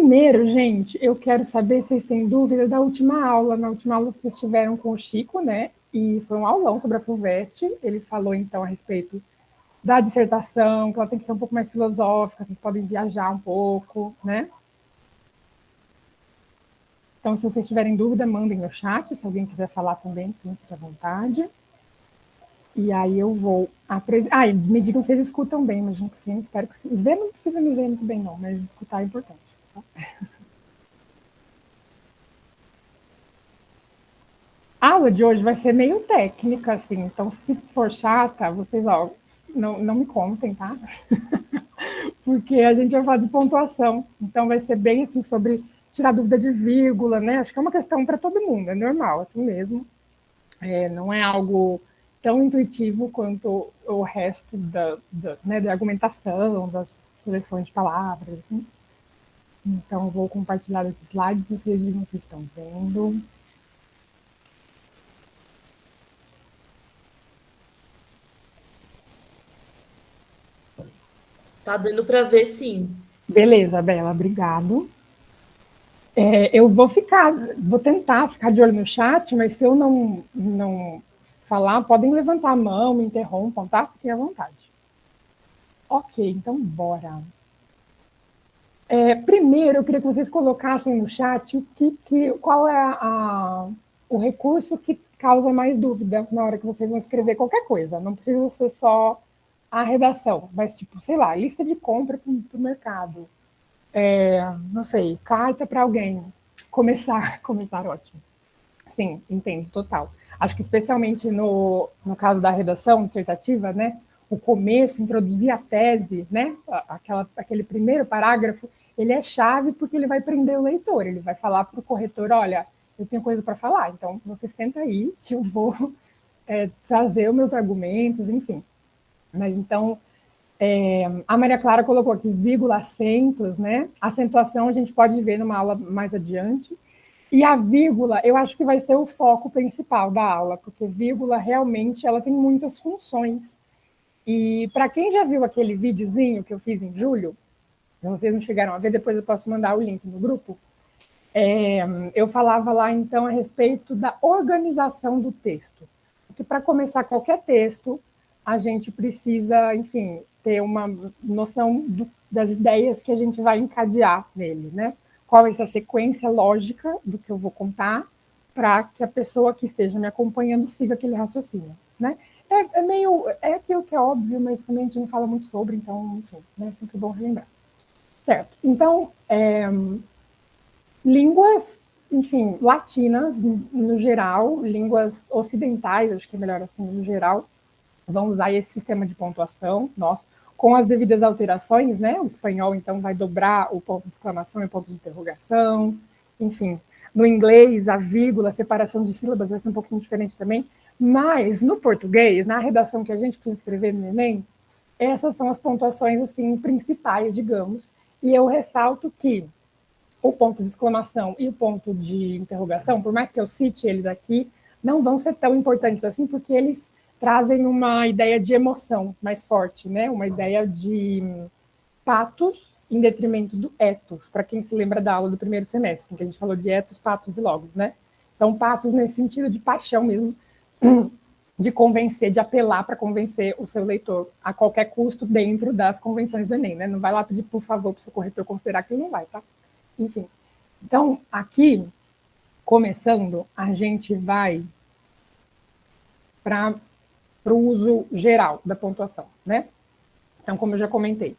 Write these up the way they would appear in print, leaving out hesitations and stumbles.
Primeiro, gente, eu quero saber se vocês têm dúvida da última aula. Na última aula vocês estiveram com o Chico, né? E foi um aulão sobre a FUVEST. Ele falou, então, a respeito da dissertação, que ela tem que ser um pouco mais filosófica, vocês podem viajar um pouco, né? Então, se vocês tiverem dúvida, mandem no chat. Se alguém quiser falar também, fique à vontade. E aí eu vou apresentar. Ah, me digam se vocês escutam bem, imagino que sim, espero que sim. Ver não precisa me ver muito bem, não, mas escutar é importante. Tá? A aula de hoje vai ser meio técnica, assim, então se for chata, vocês, ó, não me contem, tá? Porque a gente vai falar de pontuação, então vai ser bem, assim, sobre tirar dúvida de vírgula, né? Acho que é uma questão para todo mundo, é normal, assim mesmo. Não é algo tão intuitivo quanto o resto né, da argumentação, das seleções de palavras. Assim. Então, vou compartilhar esses slides, vocês digam se estão vendo. Tá dando para ver, sim. Beleza, Bela, obrigado. Eu vou tentar ficar de olho no chat, mas se eu não falar, podem levantar a mão, me interrompam, tá? Fiquem à vontade. Ok, então bora. Primeiro, eu queria que vocês colocassem no chat qual é o recurso que causa mais dúvida na hora que vocês vão escrever qualquer coisa. Não precisa ser só a redação, mas, tipo, sei lá, lista de compra para o mercado. Não sei, carta para alguém. Começar ótimo. Sim, entendo, total. Acho que especialmente no caso da redação dissertativa, né? O começo, introduzir a tese, né? Aquele primeiro parágrafo, ele é chave porque ele vai prender o leitor, ele vai falar para o corretor, olha, eu tenho coisa para falar, então você senta aí que eu vou trazer os meus argumentos, enfim. Mas então, a Maria Clara colocou aqui vírgula, acentos, né? Acentuação a gente pode ver numa aula mais adiante. E a vírgula, eu acho que vai ser o foco principal da aula, porque vírgula realmente ela tem muitas funções. E para quem já viu aquele videozinho que eu fiz em julho, se vocês não chegaram a ver, depois eu posso mandar o link no grupo. Eu falava lá, então, a respeito da organização do texto. Porque para começar qualquer texto, a gente precisa, enfim, ter uma noção das ideias que a gente vai encadear nele, né? Qual é essa sequência lógica do que eu vou contar para que a pessoa que esteja me acompanhando siga aquele raciocínio, né? É aquilo que é óbvio, mas também a gente não fala muito sobre, então, enfim, né? Sempre bom relembrar. Certo. Então, línguas, enfim, latinas, no geral, línguas ocidentais, acho que é melhor assim, no geral, vão usar esse sistema de pontuação nosso, com as devidas alterações, né? O espanhol, então, vai dobrar o ponto de exclamação e ponto de interrogação, enfim. No inglês, a vírgula, a separação de sílabas vai ser um pouquinho diferente também, mas no português, na redação que a gente precisa escrever no Enem, essas são as pontuações, assim, principais, digamos, e eu ressalto que o ponto de exclamação e o ponto de interrogação, por mais que eu cite eles aqui, não vão ser tão importantes assim, porque eles trazem uma ideia de emoção mais forte, né? Uma ideia de patos em detrimento do ethos, para quem se lembra da aula do primeiro semestre, em que a gente falou de ethos, patos e logos, né? Então, patos nesse sentido de paixão mesmo, de convencer, de apelar para convencer o seu leitor a qualquer custo dentro das convenções do Enem, né? Não vai lá pedir, por favor, para o seu corretor considerar que ele não vai, tá? Enfim. Então, aqui, começando, a gente vai para o uso geral da pontuação, né? Então, como eu já comentei,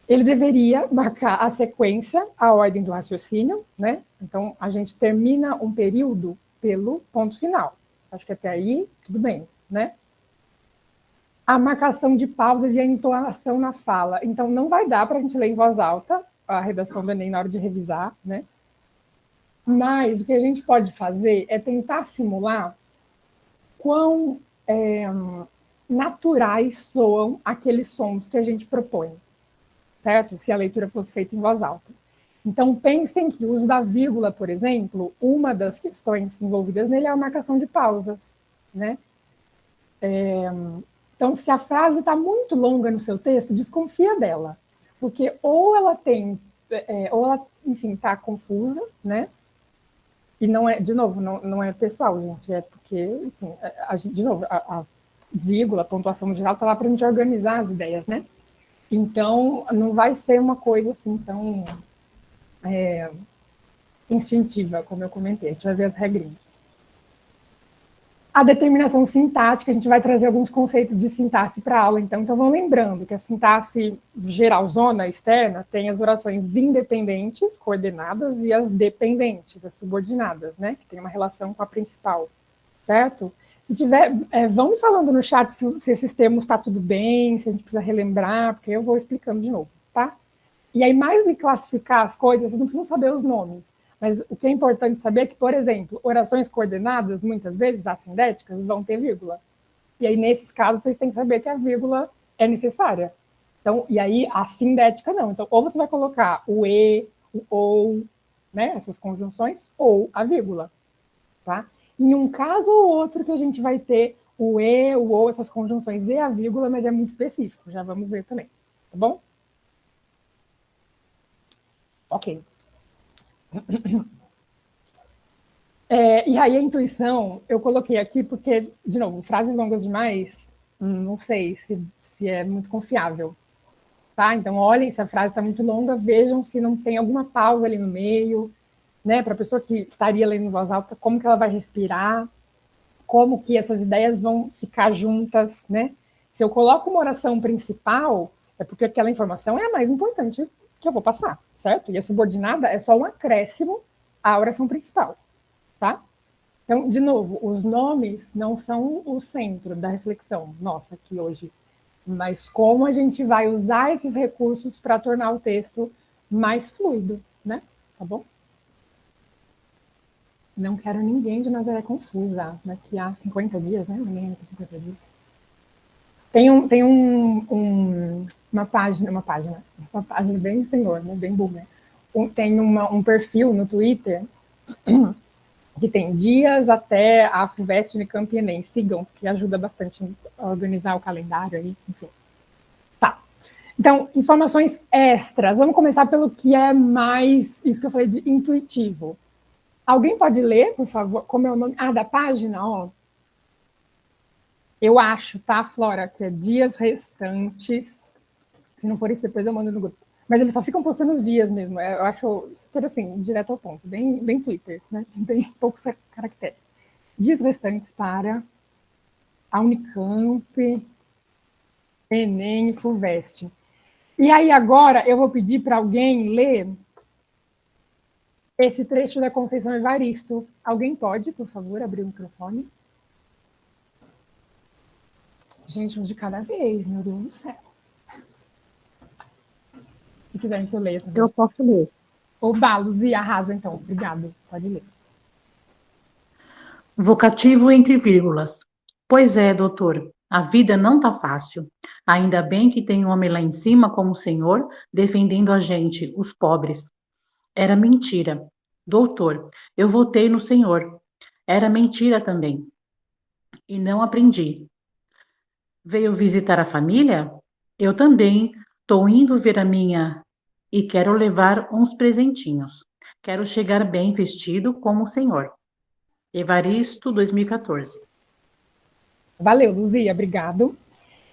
ele deveria marcar a sequência, a ordem do raciocínio, né? Então, a gente termina um período pelo ponto final. Acho que até aí, tudo bem, né? A marcação de pausas e a entonação na fala. Então, não vai dar para a gente ler em voz alta a redação do Enem na hora de revisar, né? Mas o que a gente pode fazer é tentar simular quão naturais soam aqueles sons que a gente propõe, certo? Se a leitura fosse feita em voz alta. Então, pensem que o uso da vírgula, por exemplo, uma das questões envolvidas nele é a marcação de pausas, né? Então, se a frase está muito longa no seu texto, desconfia dela, porque ou ela tem ou ela, enfim, está confusa, né? E não é, de novo, não é pessoal, gente, é porque, enfim, de novo, a vírgula, a pontuação no geral está lá para a gente organizar as ideias, né? Então, não vai ser uma coisa assim tão instintiva, como eu comentei. A gente vai ver as regrinhas. A determinação sintática, a gente vai trazer alguns conceitos de sintaxe para a aula, então vão lembrando que a sintaxe geralzona, externa, tem as orações independentes, coordenadas, e as dependentes, as subordinadas, né, que tem uma relação com a principal, certo? Se tiver, vão me falando no chat se esses termos está tudo bem, se a gente precisa relembrar, porque eu vou explicando de novo, tá? E aí, mais do que classificar as coisas, vocês não precisam saber os nomes. Mas o que é importante saber é que, por exemplo, orações coordenadas, muitas vezes, assindéticas, vão ter vírgula. E aí, nesses casos, vocês têm que saber que a vírgula é necessária. Então, e aí, a sindética não. Então, ou você vai colocar o e, o ou, né, essas conjunções, ou a vírgula, tá? Em um caso ou outro que a gente vai ter o e, o ou, essas conjunções e a vírgula, mas é muito específico, já vamos ver também, tá bom? Ok. E aí a intuição eu coloquei aqui porque, de novo, frases longas demais, não sei se é muito confiável, tá? Então olhem se a frase está muito longa, vejam se não tem alguma pausa ali no meio, né? Para a pessoa que estaria lendo em voz alta, como que ela vai respirar, como que essas ideias vão ficar juntas, né? Se eu coloco uma oração principal, é porque aquela informação é a mais importante que eu vou passar, certo? E a subordinada é só um acréscimo à oração principal, tá? Então, de novo, os nomes não são o centro da reflexão nossa aqui hoje, mas como a gente vai usar esses recursos para tornar o texto mais fluido, né? Tá bom? Não quero ninguém de Nazaré confusa. Daqui a 50 dias, né? Ninguém daqui a 50 dias. Tem uma página bem senhor, né? Bem boomer. Tem um perfil no Twitter que tem dias até a FUVEST Unicamp e Enem. Sigam, porque ajuda bastante a organizar o calendário aí, enfim. Tá. Então, informações extras. Vamos começar pelo que é mais, isso que eu falei de intuitivo. Alguém pode ler, por favor? Como é o nome? Da página, ó. Eu acho, tá, Flora, que é dias restantes. Se não for isso, depois eu mando no grupo. Mas eles só ficam postando os dias mesmo. Eu acho super assim, direto ao ponto. Bem Twitter, né? Tem poucos caracteres. Dias restantes para a Unicamp, Enem e FUVEST. E aí agora eu vou pedir para alguém ler esse trecho da Conceição Evaristo. Alguém pode, por favor, abrir o microfone? Gente, um de cada vez, meu Deus do céu. Se quiserem que eu leia também. Eu posso ler. Oba, Luzia, arrasa então. Obrigado. Pode ler. Vocativo entre vírgulas. Pois é, doutor, a vida não tá fácil. Ainda bem que tem um homem lá em cima como o senhor, defendendo a gente, os pobres. Era mentira. Doutor, eu votei no senhor. Era mentira também. E não aprendi. Veio visitar a família? Eu também tô indo ver a minha e quero levar uns presentinhos. Quero chegar bem vestido como o senhor. Evaristo, 2014. Valeu, Luzia, obrigado.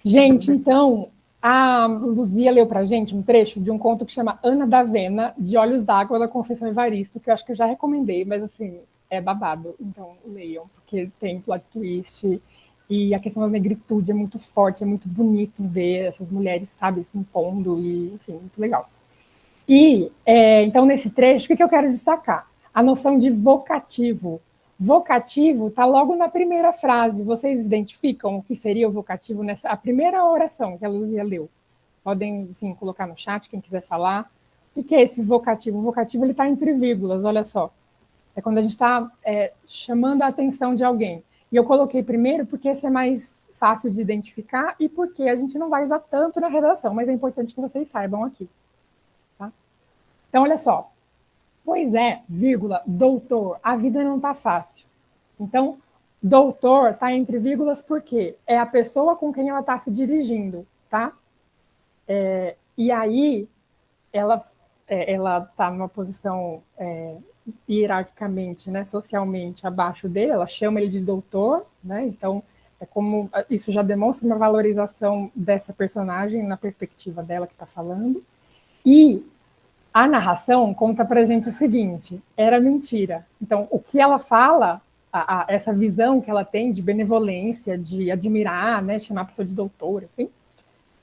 Gente, então, a Luzia leu pra gente um trecho de um conto que chama Ana da Vena, de Olhos d'Água, da Conceição Evaristo, que eu acho que eu já recomendei, mas assim, é babado. Então, leiam, porque tem plot twist e a questão da negritude é muito forte, é muito bonito ver essas mulheres, sabe, se impondo e, enfim, muito legal. E, então, nesse trecho, o que eu quero destacar? A noção de vocativo. Vocativo está logo na primeira frase. Vocês identificam o que seria o vocativo nessa a primeira oração que a Luzia leu? Podem, enfim, colocar no chat, quem quiser falar. O que é esse vocativo? O vocativo está entre vírgulas, olha só. É quando a gente está chamando a atenção de alguém. E eu coloquei primeiro porque esse é mais fácil de identificar e porque a gente não vai usar tanto na redação, mas é importante que vocês saibam aqui. Tá? Então, olha só. Pois é, vírgula, doutor, a vida não está fácil. Então, doutor está entre vírgulas porque é a pessoa com quem ela está se dirigindo, tá? E aí, ela ela está numa posição hierarquicamente, né, socialmente abaixo dele, ela chama ele de doutor, né, então isso já demonstra uma valorização dessa personagem na perspectiva dela que está falando, e a narração conta para a gente o seguinte, era mentira. Então, o que ela fala, essa visão que ela tem de benevolência, de admirar, né, chamar a pessoa de doutor, enfim,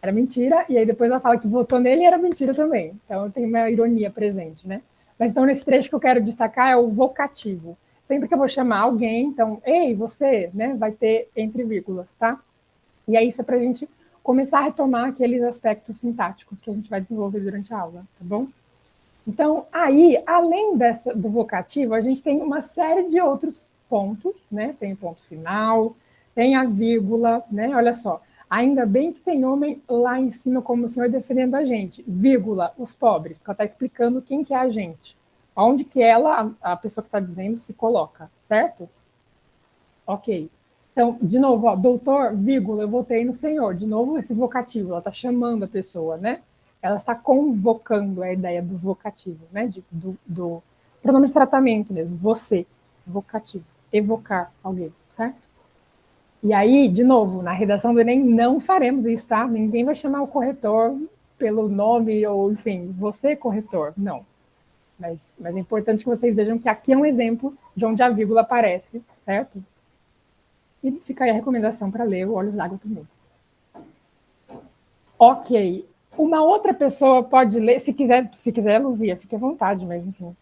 era mentira, e aí depois ela fala que votou nele e era mentira também. Então tem uma ironia presente, né? Mas então nesse trecho que eu quero destacar é o vocativo. Sempre que eu vou chamar alguém, então, ei, você, né, vai ter entre vírgulas, tá? E aí isso é para a gente começar a retomar aqueles aspectos sintáticos que a gente vai desenvolver durante a aula, tá bom? Então, aí, além do vocativo, a gente tem uma série de outros pontos, né? Tem o ponto final, tem a vírgula, né? Olha só. Ainda bem que tem homem lá em cima como o senhor defendendo a gente. Vírgula, os pobres, porque ela está explicando quem que é a gente. Onde que ela, a pessoa que está dizendo, se coloca, certo? Ok. Então, de novo, ó, doutor, vírgula, eu votei no senhor. De novo, esse vocativo, ela está chamando a pessoa, né? Ela está convocando a ideia do vocativo, né? Do pronome de tratamento mesmo, você, vocativo, evocar alguém, certo? E aí, de novo, na redação do Enem não faremos isso, tá? Ninguém vai chamar o corretor pelo nome ou, enfim, você corretor, não. Mas é importante que vocês vejam que aqui é um exemplo de onde a vírgula aparece, certo? E fica aí a recomendação para ler o Olhos d'Água também. Ok. Uma outra pessoa pode ler, se quiser, Luzia, fique à vontade, mas, enfim,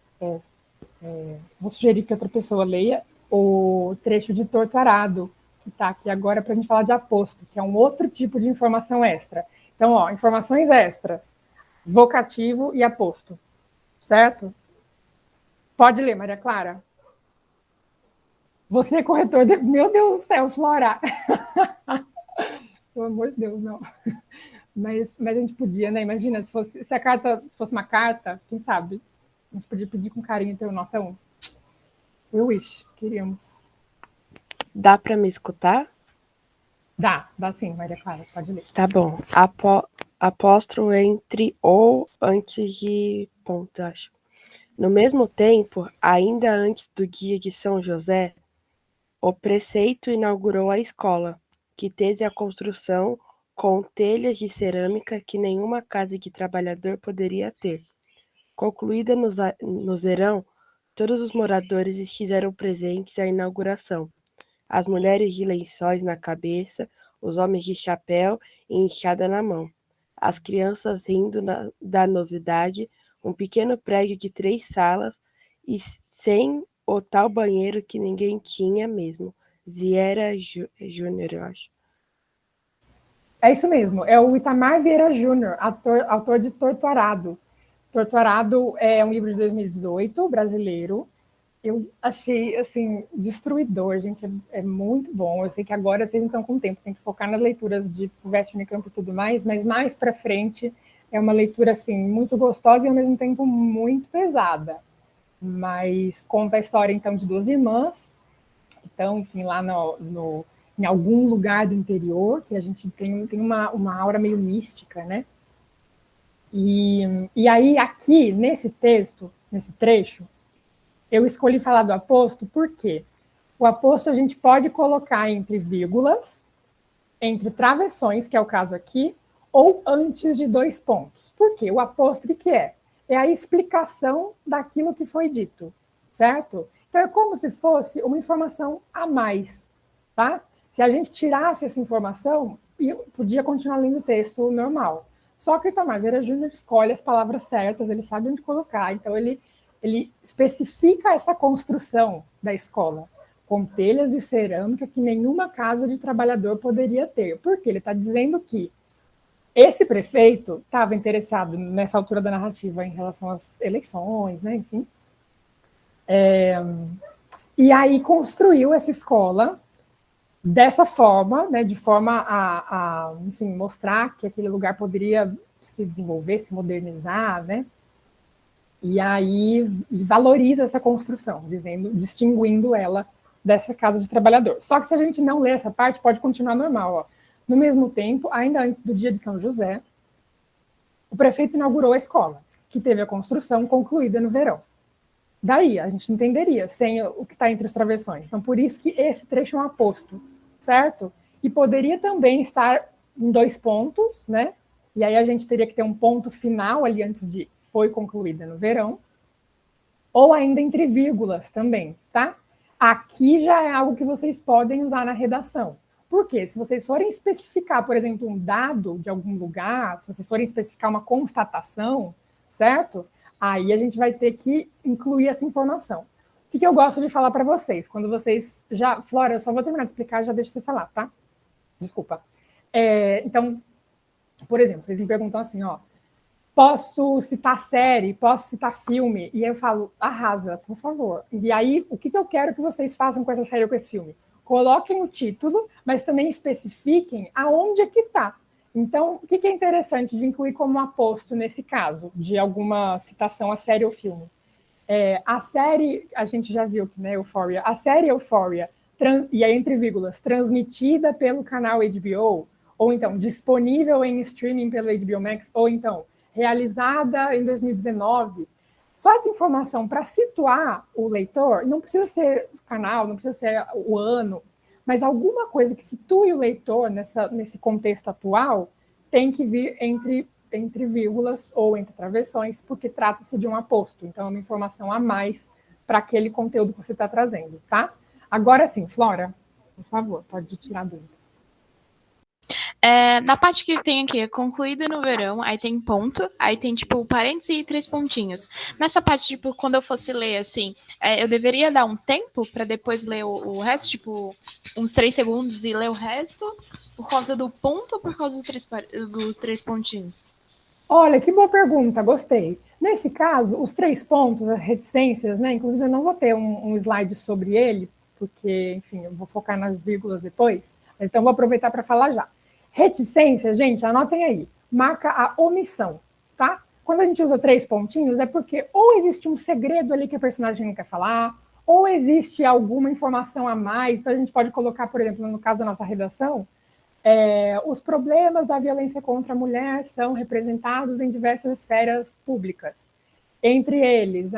vou sugerir que outra pessoa leia o trecho de Torto Arado, que está aqui agora para a gente falar de aposto, que é um outro tipo de informação extra. Então, ó, informações extras, vocativo e aposto, certo? Pode ler, Maria Clara. Você é corretor de... Meu Deus do céu, Flora! Pelo amor de Deus, não. Mas a gente podia, né? Imagina, se a carta fosse uma carta, quem sabe? A gente podia pedir com carinho e ter um notão. Eu wish, queríamos. Dá para me escutar? Dá sim, Maria Clara, pode ler. Tá bom. Apóstrofo entre ou antes de ponto, acho. No mesmo tempo, ainda antes do dia de São José, o preceito inaugurou a escola, que teve a construção com telhas de cerâmica que nenhuma casa de trabalhador poderia ter. Concluída no verão, todos os moradores estiveram presentes à inauguração. As mulheres de lençóis na cabeça, os homens de chapéu e enxada na mão. As crianças rindo da novidade, um pequeno prédio de 3 salas e sem o tal banheiro que ninguém tinha mesmo. Vieira Júnior, eu acho. É isso mesmo, é o Itamar Vieira Júnior, autor de Torto Arado. Torto Arado é um livro de 2018, brasileiro. Eu achei, assim, destruidor, gente, é muito bom. Eu sei que agora vocês não estão com tempo, tem que focar nas leituras de Fulvestre Unicamp e tudo mais, mas mais para frente é uma leitura, assim, muito gostosa e, ao mesmo tempo, muito pesada. Mas conta a história, então, de 2 irmãs, que estão, enfim, lá em algum lugar do interior, que a gente tem uma aura meio mística, né? E aí, aqui, nesse texto, nesse trecho, eu escolhi falar do aposto porque o aposto a gente pode colocar entre vírgulas, entre travessões, que é o caso aqui, ou antes de 2 pontos. Por quê? O aposto, o que é? É a explicação daquilo que foi dito, certo? Então, é como se fosse uma informação a mais, tá? Se a gente tirasse essa informação, eu podia continuar lendo o texto normal. Só que o Itamar Vieira Júnior escolhe as palavras certas, ele sabe onde colocar, então ele especifica essa construção da escola, com telhas de cerâmica que nenhuma casa de trabalhador poderia ter. Porque ele está dizendo que esse prefeito estava interessado, nessa altura da narrativa, em relação às eleições, né, enfim. E aí construiu essa escola dessa forma, né, de forma enfim, mostrar que aquele lugar poderia se desenvolver, se modernizar, né? E aí valoriza essa construção, distinguindo ela dessa casa de trabalhador. Só que se a gente não ler essa parte, pode continuar normal. Ó. No mesmo tempo, ainda antes do dia de São José, o prefeito inaugurou a escola, que teve a construção concluída no verão. Daí, a gente entenderia, sem o que está entre os travessões. Então, por isso que esse trecho é um aposto, certo? E poderia também estar em 2 pontos, né? E aí a gente teria que ter um ponto final ali antes de foi concluída no verão, ou ainda entre vírgulas também, tá? Aqui já é algo que vocês podem usar na redação. Por quê? Se vocês forem especificar, por exemplo, um dado de algum lugar, se vocês forem especificar uma constatação, certo? Aí a gente vai ter que incluir essa informação. O que eu gosto de falar para vocês? Quando vocês já... Flora, eu só vou terminar de explicar, já deixo você falar, tá? Desculpa. Então, por exemplo, vocês me perguntam assim, ó, posso citar série, posso citar filme? E aí eu falo, arrasa, por favor. E aí, o que eu quero que vocês façam com essa série ou com esse filme? Coloquem o título, mas também especifiquem aonde é que está. Então, o que é interessante de incluir como aposto nesse caso, de alguma citação a série ou filme? A série, a gente já viu que, né, Euphoria, a série Euphoria, e aí entre vírgulas, transmitida pelo canal HBO, ou então disponível em streaming pelo HBO Max, ou então realizada em 2019, só essa informação para situar o leitor, não precisa ser o canal, não precisa ser o ano, mas alguma coisa que situe o leitor nesse contexto atual tem que vir entre vírgulas ou entre travessões, porque trata-se de um aposto, então é uma informação a mais para aquele conteúdo que você está trazendo, tá? Agora sim, Flora, por favor, pode tirar a dúvida. Na parte que tem aqui, concluída no verão, aí tem ponto, aí tem, tipo, parênteses e 3 pontinhos. Nessa parte, tipo, quando eu fosse ler, assim, eu deveria dar um tempo para depois ler o resto, tipo, uns 3 segundos e ler o resto, por causa do ponto ou por causa do 3 pontinhos? Olha, que boa pergunta, gostei. Nesse caso, os 3 pontos, as reticências, né? Inclusive, eu não vou ter um slide sobre ele, porque, enfim, eu vou focar nas vírgulas depois, mas então vou aproveitar para falar já. Reticência, gente, anotem aí, marca a omissão, tá? Quando a gente usa 3 pontinhos, é porque ou existe um segredo ali que a personagem não quer falar, ou existe alguma informação a mais. Então, a gente pode colocar, por exemplo, no caso da nossa redação, os problemas da violência contra a mulher são representados em diversas esferas públicas. Entre eles,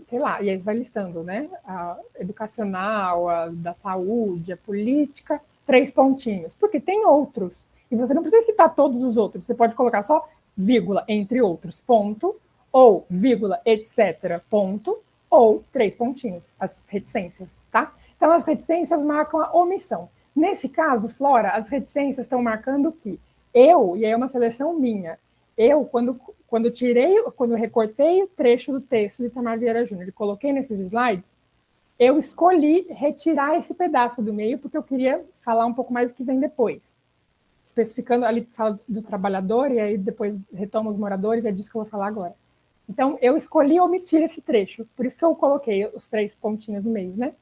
sei lá, e aí vai listando, né? A educacional, a da saúde, a política, 3 pontinhos, porque tem outros. E você não precisa citar todos os outros, você pode colocar só vírgula, entre outros, ponto, ou vírgula, etc., ponto, ou 3 pontinhos, as reticências, tá? Então, as reticências marcam a omissão. Nesse caso, Flora, as reticências estão marcando que eu, e aí é uma seleção minha, eu, quando recortei o trecho do texto de Itamar Vieira Júnior e coloquei nesses slides, eu escolhi retirar esse pedaço do meio, porque eu queria falar um pouco mais do que vem depois. Especificando, ali fala do trabalhador, e aí depois retoma os moradores, é disso que eu vou falar agora. Então, eu escolhi omitir esse trecho, por isso que eu coloquei os 3 pontinhos no meio, né?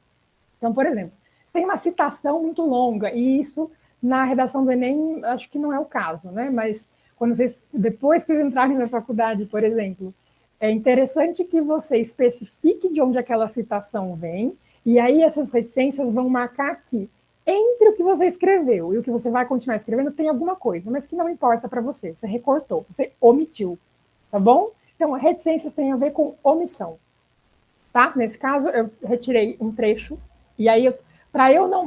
Então, por exemplo, tem uma citação muito longa, e isso, na redação do Enem, acho que não é o caso, né? Mas quando vocês, depois que vocês entrarem na faculdade, por exemplo, é interessante que você especifique de onde aquela citação vem, e aí essas reticências vão marcar aqui. Entre o que você escreveu e o que você vai continuar escrevendo, tem alguma coisa, mas que não importa para você. Você recortou, você omitiu, tá bom? Então, reticências têm a ver com omissão, tá? Nesse caso, eu retirei um trecho, e aí,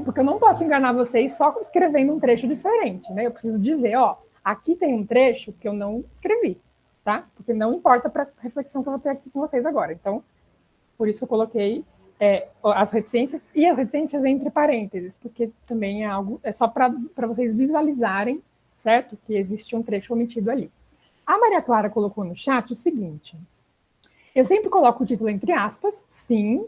porque eu não posso enganar vocês só escrevendo um trecho diferente, né? Eu preciso dizer, ó, aqui tem um trecho que eu não escrevi, tá? Porque não importa para a reflexão que eu vou ter aqui com vocês agora. Então, por isso eu coloquei as reticências, e as reticências entre parênteses, porque também é só para vocês visualizarem, certo? Que existe um trecho omitido ali. A Maria Clara colocou no chat o seguinte, eu sempre coloco o título entre aspas, sim,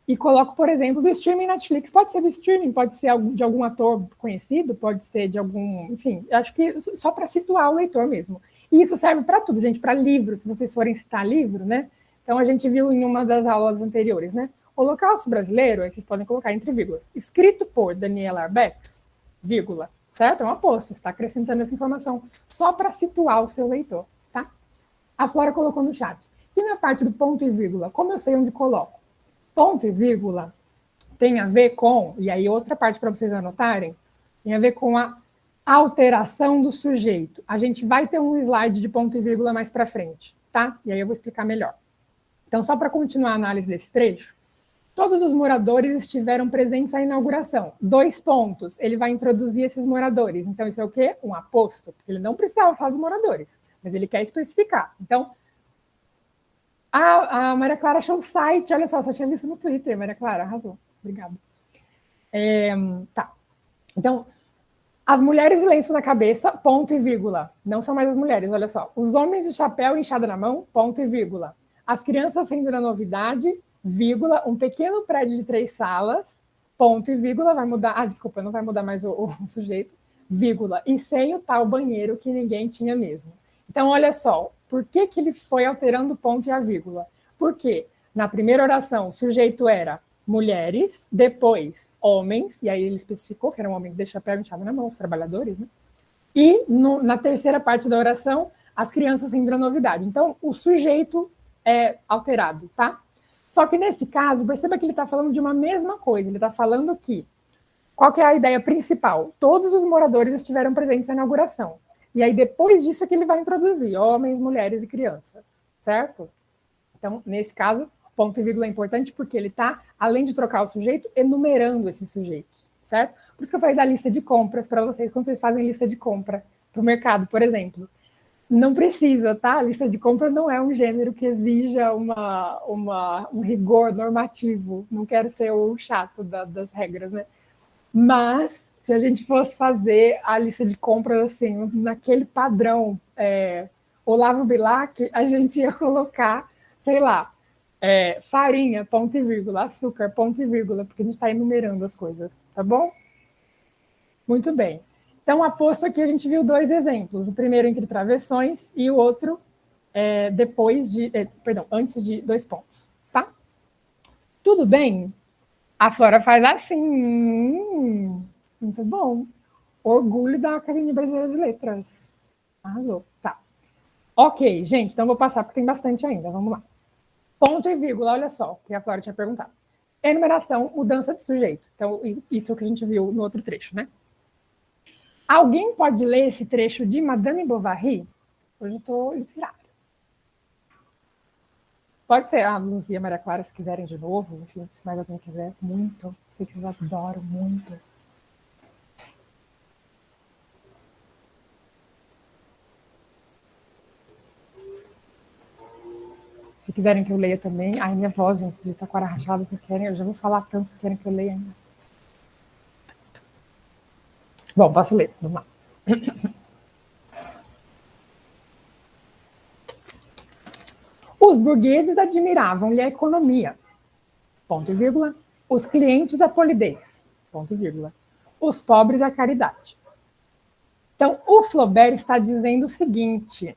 e coloco, por exemplo, do streaming Netflix. Pode ser do streaming, pode ser de algum ator conhecido, pode ser de algum... Enfim, acho que só para situar o leitor mesmo. E isso serve para tudo, gente, para livro, se vocês forem citar livro, né? Então, a gente viu em uma das aulas anteriores, né? Holocausto Brasileiro, aí vocês podem colocar entre vírgulas, escrito por Daniela Arbex, vírgula, certo? É um aposto, você está acrescentando essa informação só para situar o seu leitor, tá? A Flora colocou no chat. E na parte do ponto e vírgula, como eu sei onde coloco? Ponto e vírgula tem a ver com, e aí outra parte para vocês anotarem, tem a ver com a alteração do sujeito. A gente vai ter um slide de ponto e vírgula mais para frente, tá? E aí eu vou explicar melhor. Então, só para continuar a análise desse trecho, todos os moradores estiveram presentes à inauguração. 2 pontos. Ele vai introduzir esses moradores. Então, isso é o quê? Um aposto. Porque ele não precisava falar dos moradores, mas ele quer especificar. Então, a Maria Clara achou o site. Olha só tinha visto no Twitter, Maria Clara. Arrasou. Obrigada. Tá. Então, as mulheres de lenço na cabeça, ponto e vírgula. Não são mais as mulheres, olha só. Os homens de chapéu e enxada na mão, ponto e vírgula. As crianças sendo na novidade, vírgula, um pequeno prédio de 3 salas, ponto e vírgula, vai mudar, desculpa, não vai mudar mais o sujeito, vírgula, e sem o tal banheiro que ninguém tinha mesmo. Então, olha só, por que ele foi alterando o ponto e a vírgula? Porque na primeira oração o sujeito era mulheres, depois homens, e aí ele especificou que eram homens de chapéu inchado na mão, os trabalhadores, né? E na terceira parte da oração, as crianças sendo a novidade. Então, o sujeito é alterado, tá? Só que nesse caso, perceba que ele está falando de uma mesma coisa. Ele está falando que, qual que é a ideia principal? Todos os moradores estiveram presentes na inauguração. E aí, depois disso, é que ele vai introduzir homens, mulheres e crianças, certo? Então, nesse caso, ponto e vírgula é importante porque ele está, além de trocar o sujeito, enumerando esses sujeitos, certo? Por isso que eu falei da lista de compras para vocês, quando vocês fazem lista de compra para o mercado, por exemplo. Não precisa, tá? A lista de compra não é um gênero que exija um rigor normativo. Não quero ser o chato das regras, né? Mas, se a gente fosse fazer a lista de compras assim, naquele padrão Olavo Bilac, a gente ia colocar, sei lá, farinha, ponto e vírgula, açúcar, ponto e vírgula, porque a gente está enumerando as coisas, tá bom? Muito bem. Então, aposto aqui a gente viu 2 exemplos. O primeiro entre travessões e o outro antes de 2 pontos, tá? Tudo bem? A Flora faz assim. Muito bom. Orgulho da Academia Brasileira de Letras. Arrasou. Tá. Ok, gente, então vou passar porque tem bastante ainda. Vamos lá. Ponto e vírgula, olha só, que a Flora tinha perguntado. Enumeração, mudança de sujeito. Então, isso é o que a gente viu no outro trecho, né? Alguém pode ler esse trecho de Madame Bovary? Hoje eu estou literária. Pode ser a Luzia e a Maria Clara, se quiserem de novo. Enfim, se mais alguém quiser, muito. Sei que eu adoro muito. Se quiserem que eu leia também. Ai, minha voz, gente, de taquara rachada, vocês querem? Eu já vou falar tanto, vocês querem que eu leia ainda. Bom, posso ler. Vamos lá. Os burgueses admiravam-lhe a economia, ponto e vírgula. Os clientes a polidez, ponto e vírgula. Os pobres a caridade. Então, o Flaubert está dizendo o seguinte: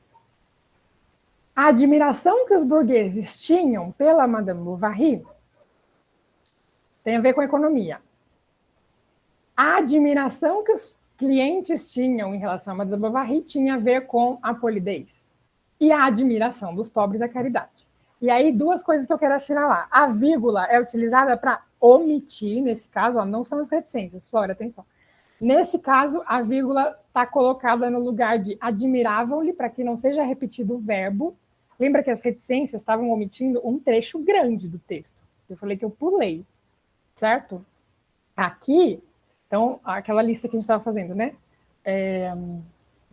a admiração que os burgueses tinham pela Madame Bovary tem a ver com a economia. A admiração que os clientes tinham em relação a Madame Bovary tinha a ver com a polidez. E a admiração dos pobres à caridade. E aí, 2 coisas que eu quero assinalar. A vírgula é utilizada para omitir, nesse caso, não são as reticências, Flora, atenção. Nesse caso, a vírgula está colocada no lugar de admiravam-lhe, para que não seja repetido o verbo. Lembra que as reticências estavam omitindo um trecho grande do texto. Eu falei que eu pulei, certo? Aqui, então, aquela lista que a gente estava fazendo, né?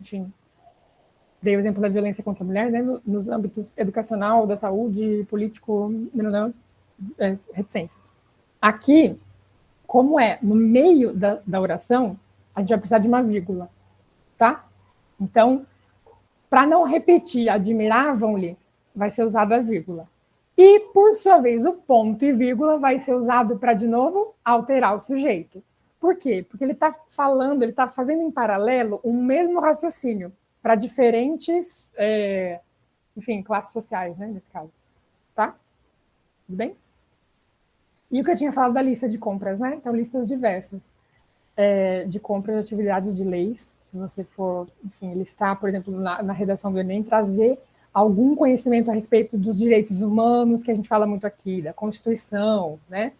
Enfim, dei o exemplo da violência contra a mulher, né? Nos âmbitos educacional, da saúde, político, reticências. Aqui, como no meio da oração, a gente vai precisar de uma vírgula, tá? Então, para não repetir admiravam-lhe, vai ser usada a vírgula. E, por sua vez, o ponto e vírgula vai ser usado para, de novo, alterar o sujeito. Por quê? Porque ele está falando, ele está fazendo em paralelo o mesmo raciocínio para diferentes, classes sociais, né, nesse caso. Tá? Tudo bem? E o que eu tinha falado da lista de compras, né? Então, listas diversas de compras de atividades de leis. Se você for, listar, por exemplo, na redação do Enem, trazer algum conhecimento a respeito dos direitos humanos, que a gente fala muito aqui, da Constituição, né?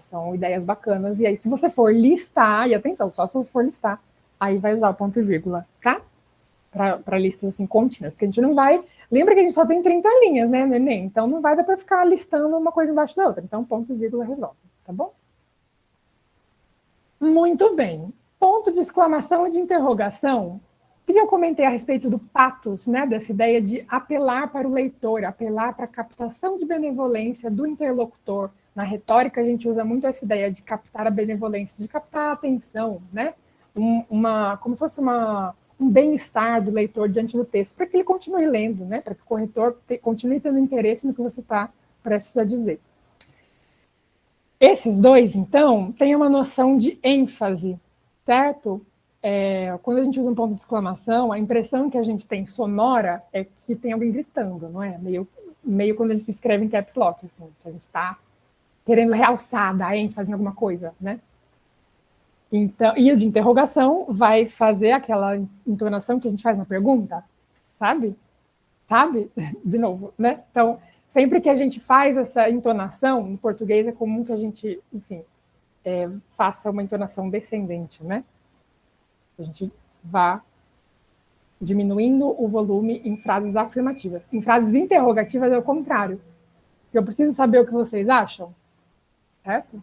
São ideias bacanas. E aí, se você for listar, e atenção, só se você for listar, aí vai usar o ponto e vírgula, tá? Para listas assim contínuas, porque a gente não vai Lembra que a gente só tem 30 linhas, né, no Enem? Então não vai dar para ficar listando uma coisa embaixo da outra. Então, ponto e vírgula resolve, tá bom? Muito bem. Ponto de exclamação e de interrogação. O que eu comentei a respeito do pathos, né, dessa ideia de apelar para o leitor, apelar para a captação de benevolência do interlocutor. Na retórica, a gente usa muito essa ideia de captar a benevolência, de captar a atenção, né? Como se fosse um bem-estar do leitor diante do texto, para que ele continue lendo, né? Para que o corretor continue tendo interesse no que você está prestes a dizer. Esses dois, então, têm uma noção de ênfase, certo? Quando a gente usa um ponto de exclamação, a impressão que a gente tem sonora é que tem alguém gritando, não é? Meio quando a gente escreve em caps lock, assim, que a gente está querendo realçar, dar ênfase em alguma coisa, né? Então, e o de interrogação vai fazer aquela entonação que a gente faz na pergunta, sabe? Sabe? De novo, né? Então, sempre que a gente faz essa entonação, em português é comum que a gente, enfim, faça uma entonação descendente, né? A gente vá diminuindo o volume em frases afirmativas. Em frases interrogativas é o contrário. Eu preciso saber o que vocês acham, certo?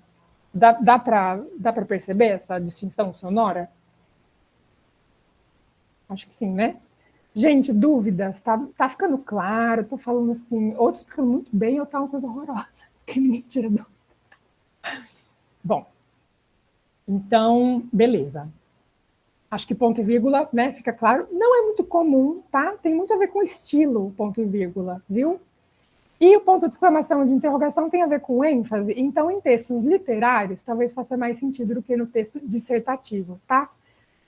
Dá para perceber essa distinção sonora? Acho que sim, né? Gente, dúvidas? Tá ficando claro? Estou falando assim, outros ficando muito bem ou tá uma coisa horrorosa? Que ninguém tira dúvida. Bom, então, beleza. Acho que ponto e vírgula, né, fica claro. Não é muito comum, tá? Tem muito a ver com estilo, ponto e vírgula, viu? E o ponto de exclamação e de interrogação tem a ver com ênfase. Então, em textos literários, talvez faça mais sentido do que no texto dissertativo, tá?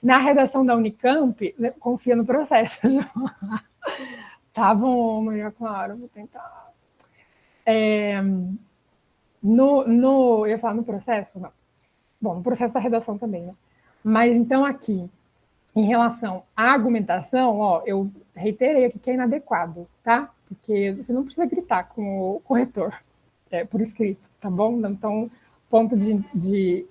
Na redação da Unicamp, né, confia no processo. Tá bom, Maria Clara, vou tentar. Eu ia falar no processo? Não. Bom, no processo da redação também, né? Mas, então, aqui, em relação à argumentação, ó, eu reiterei aqui que é inadequado, tá? Porque você não precisa gritar com o corretor por escrito, tá bom? Então, ponto de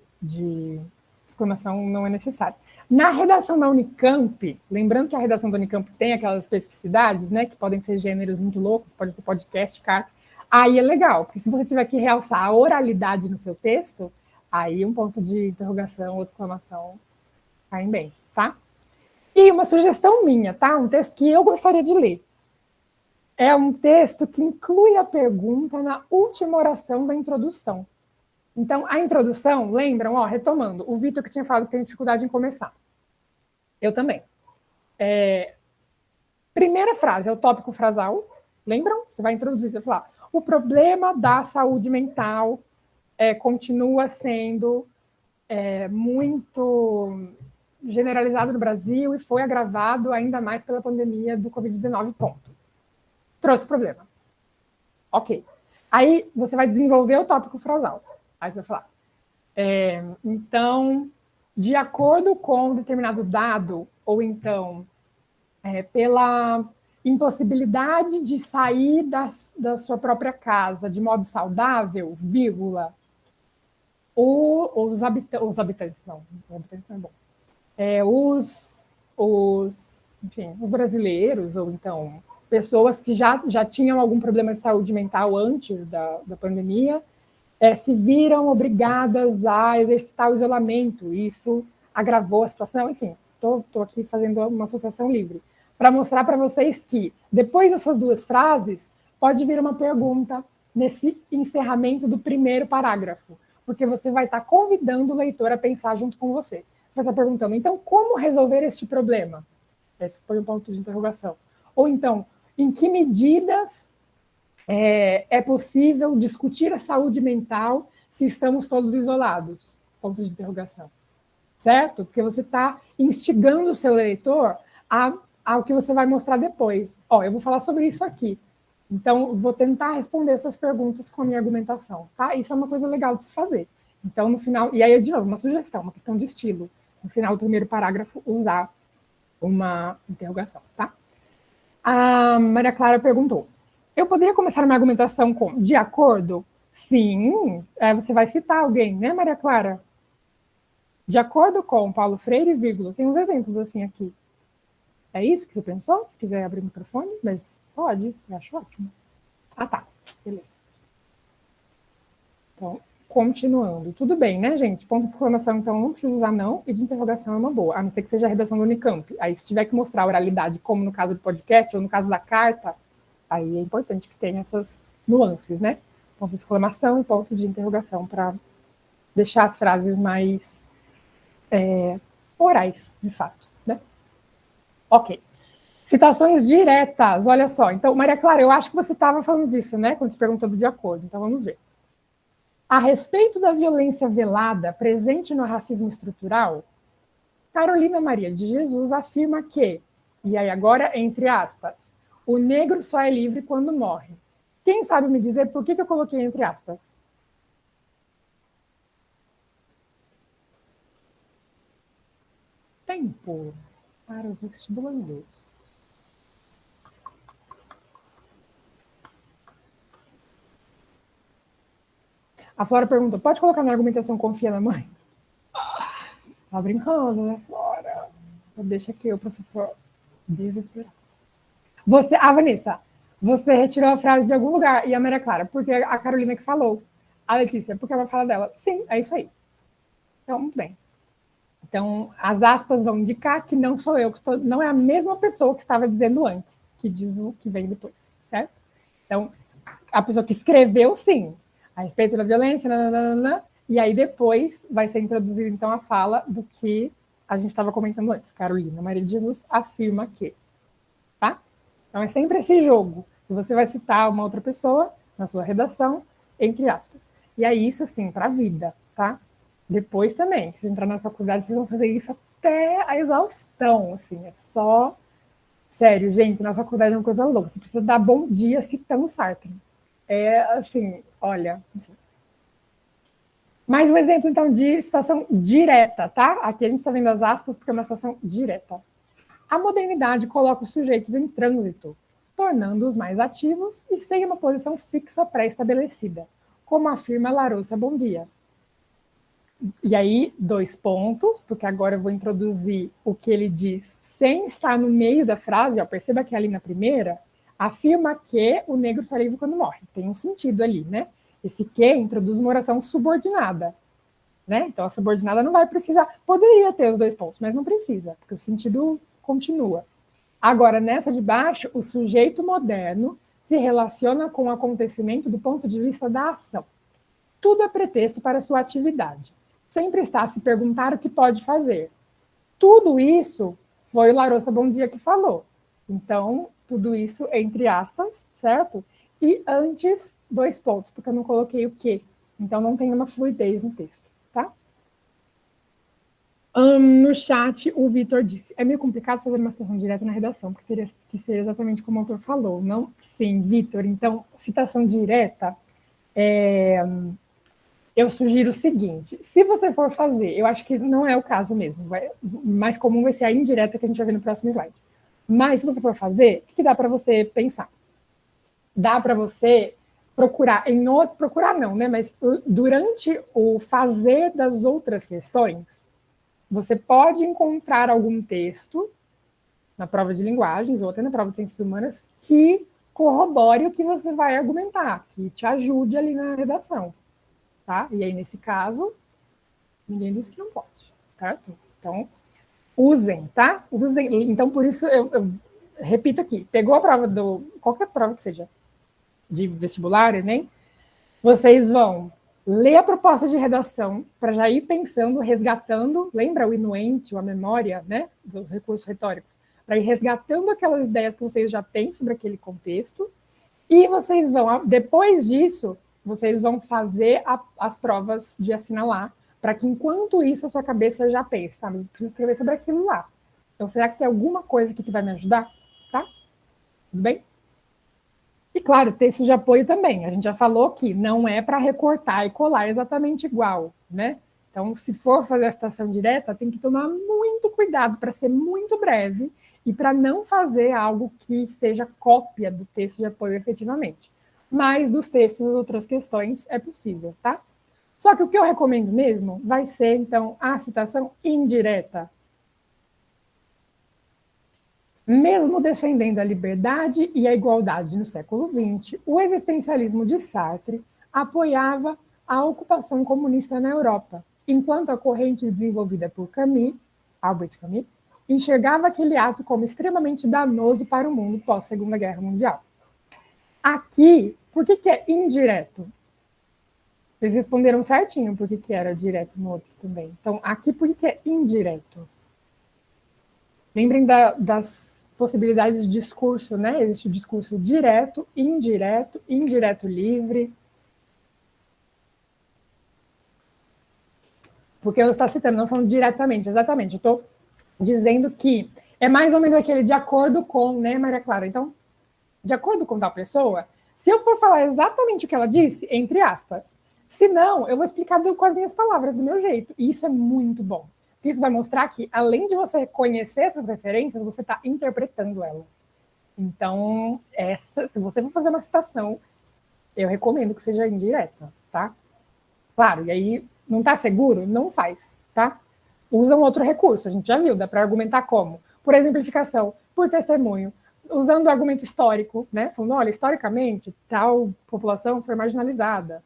exclamação não é necessário. Na redação da Unicamp, lembrando que a redação da Unicamp tem aquelas especificidades, né, que podem ser gêneros muito loucos, pode ter podcast, carta, aí é legal, porque se você tiver que realçar a oralidade no seu texto, aí um ponto de interrogação ou de exclamação caem bem, tá? E uma sugestão minha, tá? Um texto que eu gostaria de ler. É um texto que inclui a pergunta na última oração da introdução. Então, a introdução, lembram? Ó, retomando, o Vitor que tinha falado que tem dificuldade em começar. Eu também. Primeira frase é o tópico frasal. Lembram? Você vai introduzir, você vai falar: o problema da saúde mental continua sendo muito generalizado no Brasil e foi agravado ainda mais pela pandemia do Covid-19, ponto. Trouxe problema. Ok. Aí você vai desenvolver o tópico frasal. Aí você vai falar: então, de acordo com determinado dado, ou então, pela impossibilidade de sair da sua própria casa de modo saudável, vírgula, os habitantes não é bom. Enfim, os brasileiros, ou então pessoas que já tinham algum problema de saúde mental antes da pandemia, se viram obrigadas a exercitar o isolamento. Isso agravou a situação. Enfim, estou aqui fazendo uma associação livre para mostrar para vocês que, depois dessas duas frases, pode vir uma pergunta nesse encerramento do primeiro parágrafo, porque você vai estar convidando o leitor a pensar junto com você. Você vai estar perguntando: então, como resolver este problema? Esse foi um ponto de interrogação. Ou então, em que medidas é possível discutir a saúde mental se estamos todos isolados? Ponto de interrogação. Certo? Porque você está instigando o seu leitor ao que você vai mostrar depois. Ó, eu vou falar sobre isso aqui. Então, vou tentar responder essas perguntas com a minha argumentação, tá? Isso é uma coisa legal de se fazer. Então, no final... E aí, de novo, uma sugestão, uma questão de estilo. No final do primeiro parágrafo, usar uma interrogação, tá? A Maria Clara perguntou: eu poderia começar uma argumentação com de acordo? Sim, você vai citar alguém, né, Maria Clara? De acordo com Paulo Freire, vírgula. Tem uns exemplos assim aqui. É isso que você pensou? Se quiser abrir o microfone, mas Pode, eu acho ótimo. Ah, tá. Beleza. Então, continuando. Tudo bem, né, gente? Ponto de exclamação, então, não precisa usar não, e de interrogação é uma boa, a não ser que seja a redação do Unicamp. Aí, se tiver que mostrar a oralidade, como no caso do podcast, ou no caso da carta, aí é importante que tenha essas nuances, né? Ponto de exclamação e ponto de interrogação, para deixar as frases mais orais, de fato, né? Ok. Citações diretas, olha só. Então, Maria Clara, eu acho que você estava falando disso, né? Quando você perguntou do de acordo. Então, vamos ver. A respeito da violência velada presente no racismo estrutural, Carolina Maria de Jesus afirma que, e aí agora, entre aspas, o negro só é livre quando morre. Quem sabe me dizer por que eu coloquei entre aspas? Tempo para os vestibulandos. A Flora perguntou, pode colocar na argumentação confia na mãe? Tá brincando, né, Flora? Deixa aqui o professor desesperado. Vanessa, você retirou a frase de algum lugar. E a Maria Clara, porque a Carolina que falou. A Letícia, porque é uma fala dela. Sim, é isso aí. Então, muito bem. Então, as aspas vão indicar que não sou eu, que estou, não é a mesma pessoa que estava dizendo antes, que diz o que vem depois, certo? Então, a pessoa que escreveu, sim, a respeito da violência, nananana, e aí depois vai ser introduzida, então, a fala do que a gente estava comentando antes. Carolina Maria de Jesus afirma que, tá? Então, é sempre esse jogo. Se você vai citar uma outra pessoa na sua redação, entre aspas. E aí, isso, assim, para a vida, tá? Depois também, se entrar na faculdade, vocês vão fazer isso até a exaustão, assim, é só... Sério, gente, na faculdade é uma coisa louca, você precisa dar bom dia citando Sartre. É, assim, olha... Assim. Mais um exemplo, então, de citação direta, tá? Aqui a gente está vendo as aspas porque é uma citação direta. A modernidade coloca os sujeitos em trânsito, tornando-os mais ativos e sem uma posição fixa pré-estabelecida, como afirma Larousse Bondia. E aí, 2 pontos, porque agora eu vou introduzir o que ele diz sem estar no meio da frase. Ó, perceba que ali na primeira, afirma que o negro só é livre quando morre. Tem um sentido ali, né? Esse que introduz uma oração subordinada, né? Então, a subordinada não vai precisar... Poderia ter os 2 pontos, mas não precisa, porque o sentido continua. Agora, nessa de baixo, o sujeito moderno se relaciona com o acontecimento do ponto de vista da ação. Tudo é pretexto para sua atividade. Sempre está a se perguntar o que pode fazer. Tudo isso foi o Larousse Bondia que falou. Então, tudo isso entre aspas, certo? E antes, 2 pontos, porque eu não coloquei o quê. Então, não tem uma fluidez no texto, tá? No chat, o Vitor disse, é meio complicado fazer uma citação direta na redação, porque teria que ser exatamente como o autor falou, não? Sim, Vitor. Então, citação direta... Eu sugiro o seguinte, se você for fazer, eu acho que não é o caso mesmo, mais comum vai ser a indireta que a gente vai ver no próximo slide. Mas se você for fazer, o que dá para você pensar? Dá para você procurar procurar não, né? Mas durante o fazer das outras questões, você pode encontrar algum texto na prova de linguagens ou até na prova de ciências humanas que corrobore o que você vai argumentar, que te ajude ali na redação. Tá? E aí, nesse caso, ninguém disse que não pode, certo? Então, usem, tá? Usem. Então, por isso, eu repito aqui, pegou a prova qualquer prova que seja, de vestibular, Enem, vocês vão ler a proposta de redação para já ir pensando, resgatando, lembra o inuente, a memória, né, dos recursos retóricos, para ir resgatando aquelas ideias que vocês já têm sobre aquele contexto, e vocês vão, depois disso, vocês vão fazer as provas de assinalar, para que, enquanto isso, a sua cabeça já pense, tá? Mas eu preciso escrever sobre aquilo lá. Então, será que tem alguma coisa aqui que vai me ajudar? Tá? Tudo bem? E, claro, texto de apoio também. A gente já falou que não é para recortar e colar exatamente igual, né? Então, se for fazer a citação direta, tem que tomar muito cuidado para ser muito breve e para não fazer algo que seja cópia do texto de apoio efetivamente. Mas dos textos das outras questões é possível, tá? Só que o que eu recomendo mesmo vai ser, então, a citação indireta. Mesmo defendendo a liberdade e a igualdade no século XX, o existencialismo de Sartre apoiava a ocupação comunista na Europa, enquanto a corrente desenvolvida por Albert Camus, enxergava aquele ato como extremamente danoso para o mundo pós-Segunda Guerra Mundial. Aqui, por que é indireto? Vocês responderam certinho por que era direto no outro também. Então, aqui, por que é indireto? Lembrem das possibilidades de discurso, né? Existe o discurso direto, indireto livre. Porque eu estou citando, não falando diretamente, exatamente. Eu estou dizendo que é mais ou menos aquele de acordo com, né, Maria Clara? Então, de acordo com tal pessoa, se eu for falar exatamente o que ela disse, entre aspas, se não, eu vou explicar com as minhas palavras, do meu jeito. E isso é muito bom. Isso vai mostrar que, além de você conhecer essas referências, você está interpretando elas. Então, se você for fazer uma citação, eu recomendo que seja indireta, tá? Claro, e aí não está seguro? Não faz, tá? Usa um outro recurso, a gente já viu, dá para argumentar como? Por exemplificação, por testemunho, usando o argumento histórico, né? Falando, olha, historicamente, tal população foi marginalizada.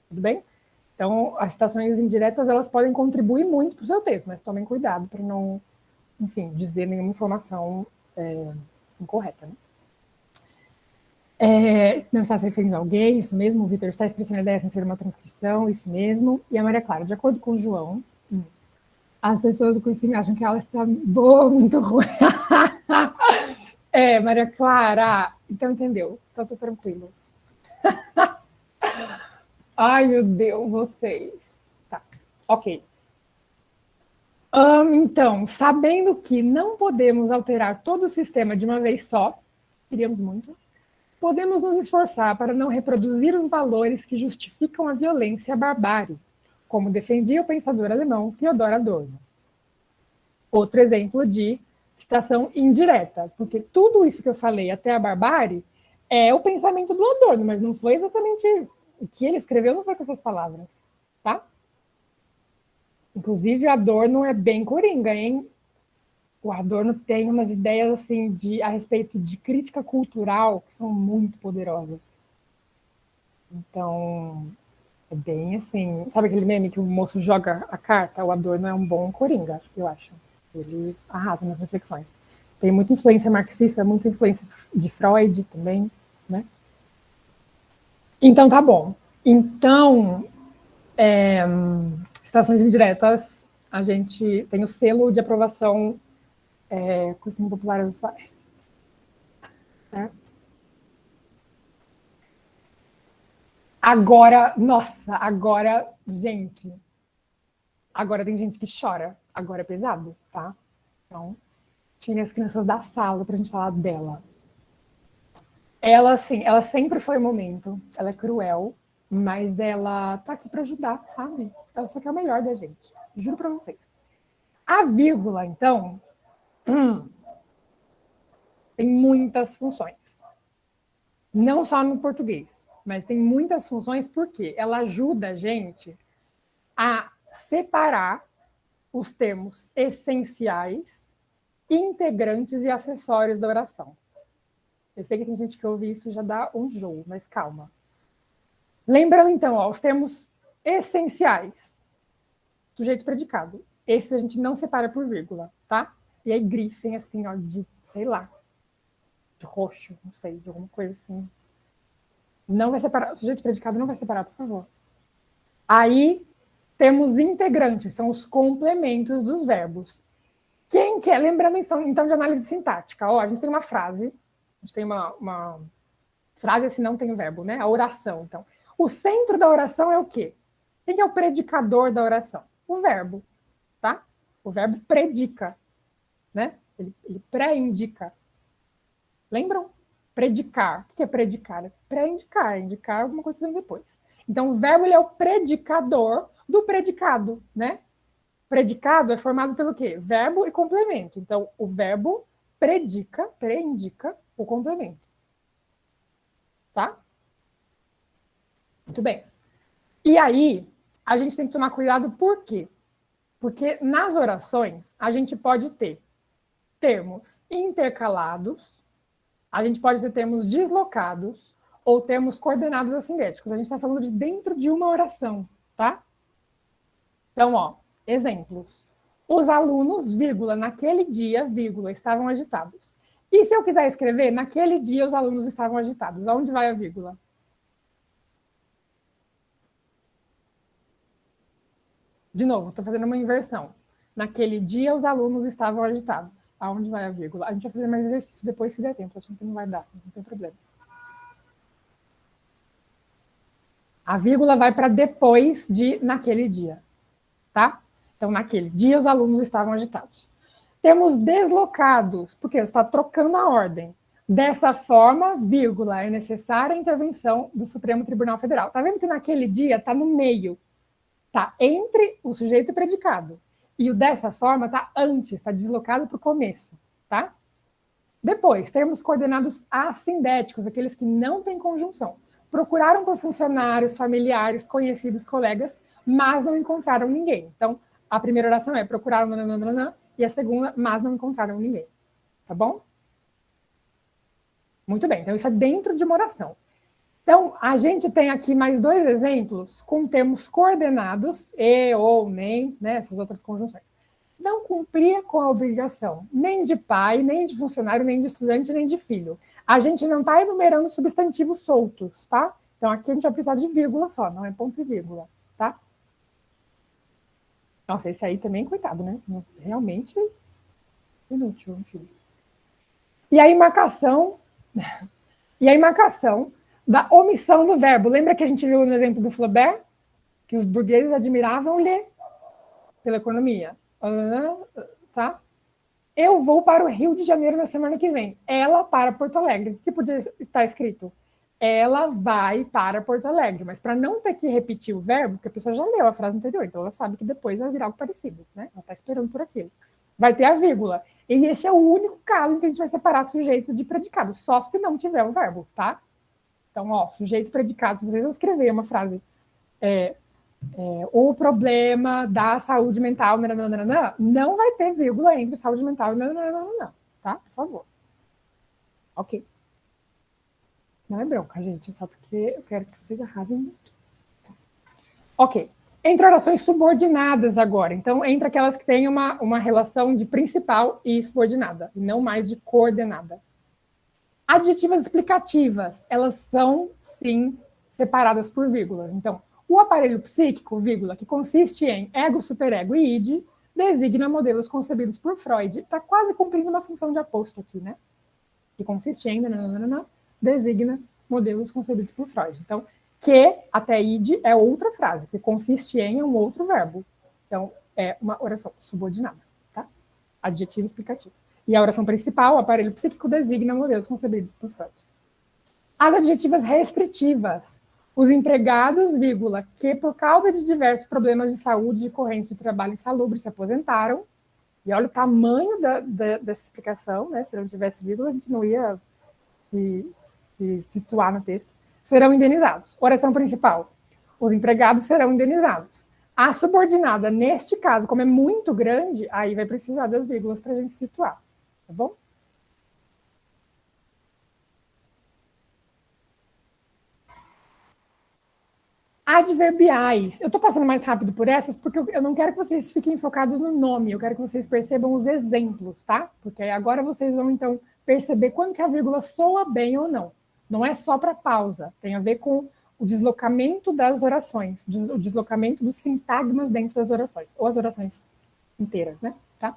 Tudo bem? Então, as citações indiretas, elas podem contribuir muito para o seu texto, mas tomem cuidado para não, enfim, dizer nenhuma informação incorreta, né? Não está se referindo a alguém, isso mesmo. O Vitor está expressando a ideia sem ser uma transcrição, isso mesmo. E a Maria Clara, de acordo com o João, as pessoas do cursinho acham que ela está boa, muito ruim. Maria Clara, então entendeu. Então estou tranquilo. Ai, meu Deus, vocês. Tá, ok. Então, sabendo que não podemos alterar todo o sistema de uma vez só, queríamos muito, podemos nos esforçar para não reproduzir os valores que justificam a violência e a barbárie, como defendia o pensador alemão Theodor Adorno. Outro exemplo de citação indireta, porque tudo isso que eu falei até a barbárie é o pensamento do Adorno, mas não foi exatamente o que ele escreveu, não foi com essas palavras, tá? Inclusive, o Adorno é bem coringa, hein? O Adorno tem umas ideias assim a respeito de crítica cultural que são muito poderosas. Então, é bem assim... Sabe aquele meme que o moço joga a carta? O Adorno é um bom coringa, eu acho. Ele arrasa nas reflexões. Tem muita influência marxista, muita influência de Freud também, né? Então, tá bom. Então, citações indiretas, a gente tem o selo de aprovação Cursinho Popular Usuários. Certo? Agora, nossa, gente, agora tem gente que chora. Agora é pesado, tá? Então, tire as crianças da sala pra gente falar dela. Ela, assim, ela sempre foi o momento. Ela é cruel, mas ela tá aqui para ajudar, sabe? Ela só quer o melhor da gente. Juro para vocês. A vírgula, então, tem muitas funções. Não só no português, mas tem muitas funções porque ela ajuda a gente a separar os termos essenciais, integrantes e acessórios da oração. Eu sei que tem gente que ouve isso e já dá um jogo, mas calma. Lembrando, então, os termos essenciais. Sujeito predicado. Esses a gente não separa por vírgula, tá? E aí grifem assim, ó, de, sei lá, de roxo, não sei, de alguma coisa assim. Não vai separar. O sujeito predicado não vai separar, por favor. Aí, termos integrantes, são os complementos dos verbos. Quem quer? Lembrando, então, de análise sintática. Ó, a gente tem uma frase, a gente tem uma frase, assim, não tem o verbo, né? A oração, então. O centro da oração é o quê? Quem é o predicador da oração? O verbo, tá? O verbo predica, né? Ele pré-indica. Lembram? Predicar. O que é predicar? É pré-indicar. Indicar alguma coisa que vem depois. Então, o verbo ele é o predicador do predicado, né? Predicado é formado pelo quê? Verbo e complemento. Então, o verbo predica, pré-indica o complemento. Tá? Muito bem. E aí, a gente tem que tomar cuidado por quê? Porque nas orações, a gente pode ter termos intercalados, a gente pode ter termos deslocados ou termos coordenados assindéticos. A gente está falando de dentro de uma oração, tá? Então, ó, exemplos. Os alunos, vírgula, naquele dia, vírgula, estavam agitados. E se eu quiser escrever, naquele dia os alunos estavam agitados, aonde vai a vírgula? De novo, estou fazendo uma inversão. Naquele dia os alunos estavam agitados. Aonde vai a vírgula? A gente vai fazer mais exercício depois se der tempo, achando que não vai dar, não tem problema. A vírgula vai para depois de naquele dia, tá? Então, naquele dia os alunos estavam agitados. Temos deslocados, porque você está trocando a ordem. Dessa forma, vírgula, é necessária a intervenção do Supremo Tribunal Federal. Tá vendo que naquele dia está no meio, tá entre o sujeito e o predicado. E o dessa forma está antes, está deslocado para o começo, tá? Depois, termos coordenados assindéticos, aqueles que não têm conjunção. Procuraram por funcionários, familiares, conhecidos, colegas, mas não encontraram ninguém. Então, a primeira oração é procuraram, nananana, e a segunda, mas não encontraram ninguém. Tá bom? Muito bem, então isso é dentro de uma oração. Então, a gente tem aqui mais 2 exemplos com termos coordenados, e, ou, nem, né, essas outras conjunções. Não cumpria com a obrigação, nem de pai, nem de funcionário, nem de estudante, nem de filho. A gente não está enumerando substantivos soltos, tá? Então, aqui a gente vai precisar de vírgula só, não é ponto e vírgula, tá? Nossa, esse aí também, coitado, né? Realmente inútil, enfim. E a marcação da omissão do verbo. Lembra que a gente viu no exemplo do Flaubert? Que os burgueses admiravam-lhe pela economia. Tá? Eu vou para o Rio de Janeiro na semana que vem. Ela para Porto Alegre. O que podia estar escrito? Ela vai para Porto Alegre. Mas para não ter que repetir o verbo, porque a pessoa já leu a frase anterior, então ela sabe que depois vai virar algo parecido, né? Ela está esperando por aquilo. Vai ter a vírgula. E esse é o único caso em que a gente vai separar sujeito de predicado, só se não tiver o verbo, tá? Então, ó, sujeito e predicado, se vocês vão escrever uma frase, o problema da saúde mental, nananana, não vai ter vírgula entre saúde mental e nananana, tá? Por favor. Ok. Não é bronca, gente, é só porque eu quero que vocês arrasem muito. Ok. Entre orações subordinadas agora. Então, entre aquelas que têm uma relação de principal e subordinada, e não mais de coordenada. Adjetivas explicativas, elas são, sim, separadas por vírgulas. Então, o aparelho psíquico, vírgula, que consiste em ego, superego e id, designa modelos concebidos por Freud. Está quase cumprindo uma função de aposto aqui, né? Que consiste em, designa modelos concebidos por Freud. Então, que até id é outra frase, que consiste em é um outro verbo. Então, é uma oração subordinada, tá? Adjetivo explicativo. E a oração principal, o aparelho psíquico, designa modelos concebidos por Freud. As adjetivas restritivas. Os empregados, vírgula, que por causa de diversos problemas de saúde decorrentes de trabalho insalubre se aposentaram. E olha o tamanho dessa explicação, né? Se não tivesse vírgula, a gente não ia se situar no texto. Serão indenizados. Oração principal. Os empregados serão indenizados. A subordinada, neste caso, como é muito grande, aí vai precisar das vírgulas para a gente situar. Tá bom? Adverbiais. Eu estou passando mais rápido por essas porque eu não quero que vocês fiquem focados no nome, eu quero que vocês percebam os exemplos, tá? Porque agora vocês vão, então, perceber quando que a vírgula soa bem ou não. Não é só para pausa, tem a ver com o deslocamento das orações, o deslocamento dos sintagmas dentro das orações, ou as orações inteiras, né? Tá?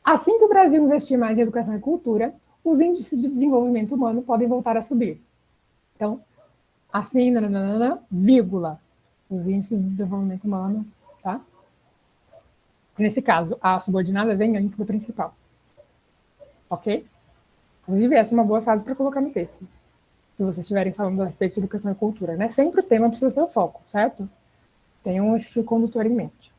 Assim que o Brasil investir mais em educação e cultura, os índices de desenvolvimento humano podem voltar a subir. Então, assim, vírgula, os índices de desenvolvimento humano, tá? Nesse caso, a subordinada vem antes da principal. Ok? Inclusive, essa é uma boa fase para colocar no texto. Se vocês estiverem falando a respeito de educação e cultura, né? Sempre o tema precisa ser o foco, certo? Tenham esse fio condutor em mente.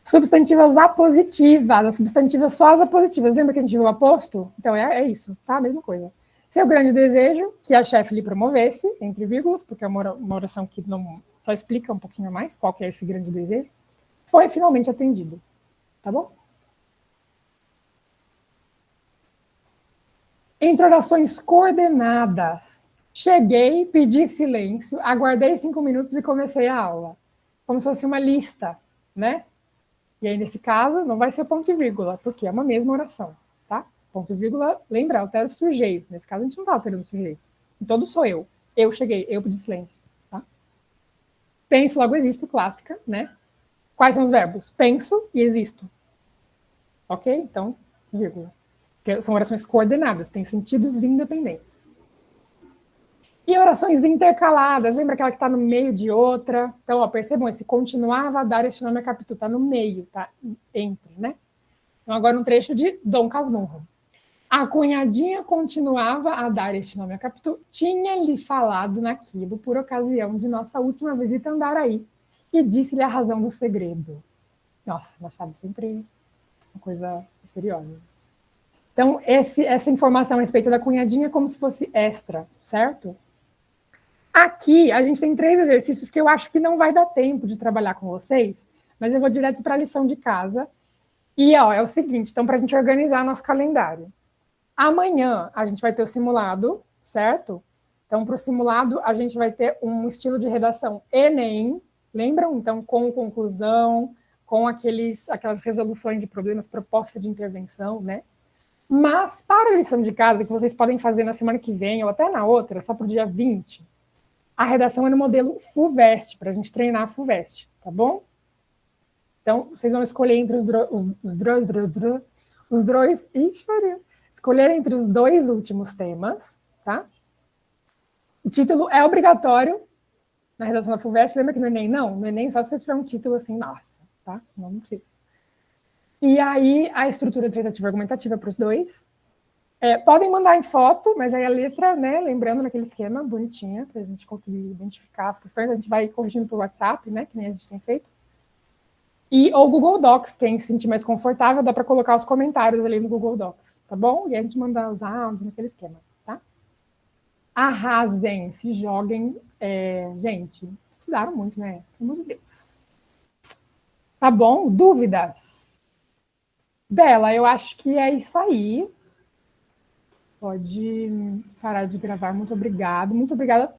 Substantivas apositivas, as substantivas só as apositivas. Lembra que a gente viu o aposto? Então, é isso, tá? A mesma coisa. Seu grande desejo, que a chefe lhe promovesse, entre vírgulas, porque é uma oração que não, só explica um pouquinho mais qual que é esse grande desejo, foi finalmente atendido. Tá bom? Entre orações coordenadas. Cheguei, pedi silêncio, aguardei 5 minutos e comecei a aula. Como se fosse uma lista, né? E aí, nesse caso, não vai ser ponto e vírgula, porque é uma mesma oração, tá? Ponto e vírgula, lembra, altera o sujeito. Nesse caso, a gente não está alterando o sujeito. Todo sou eu. Eu cheguei, eu pedi silêncio, tá? Penso, logo existo, clássica, né? Quais são os verbos? Penso e existo. Ok? Então, vírgula. Porque são orações coordenadas, têm sentidos independentes. E orações intercaladas, lembra aquela que está no meio de outra? Então, ó, percebam, esse continuava a dar este nome a Capitu, está no meio, tá? Entre, né? Então, agora um trecho de Dom Casmurro. A cunhadinha continuava a dar este nome a Capitu, tinha-lhe falado naquilo por ocasião de nossa última visita a Andaraí e disse-lhe a razão do segredo. Nossa, Machado sempre uma coisa misteriosa. Então, essa informação a respeito da cunhadinha é como se fosse extra, certo? Aqui, a gente tem 3 exercícios que eu acho que não vai dar tempo de trabalhar com vocês, mas eu vou direto para a lição de casa. E, ó, é o seguinte, então, para a gente organizar nosso calendário. Amanhã, a gente vai ter o simulado, certo? Então, para o simulado, a gente vai ter um estilo de redação Enem, lembram? Então, com conclusão, com aquelas resoluções de problemas, proposta de intervenção, né? Mas, para a lição de casa, que vocês podem fazer na semana que vem, ou até na outra, só para o dia 20, a redação é no modelo FUVEST, para a gente treinar a FUVEST, tá bom? Então, vocês vão escolher entre escolher entre os 2 últimos temas, tá? O título é obrigatório na redação da FUVEST, lembra que no Enem não? No Enem só se você tiver um título assim, nossa, tá? Senão não precisa. E aí, a estrutura tratativa argumentativa para os 2. Podem mandar em foto, mas aí a letra, né, lembrando naquele esquema, bonitinha, para a gente conseguir identificar as questões, a gente vai corrigindo por WhatsApp, né, que nem a gente tem feito. Ou Google Docs, quem se sentir mais confortável, dá para colocar os comentários ali no Google Docs, tá bom? E a gente manda os áudios naquele esquema, tá? Arrasem, se joguem. Gente, estudaram muito, né? Pelo amor de Deus. Tá bom? Dúvidas? Bela, eu acho que é isso aí. Pode parar de gravar. Muito obrigada. Muito obrigada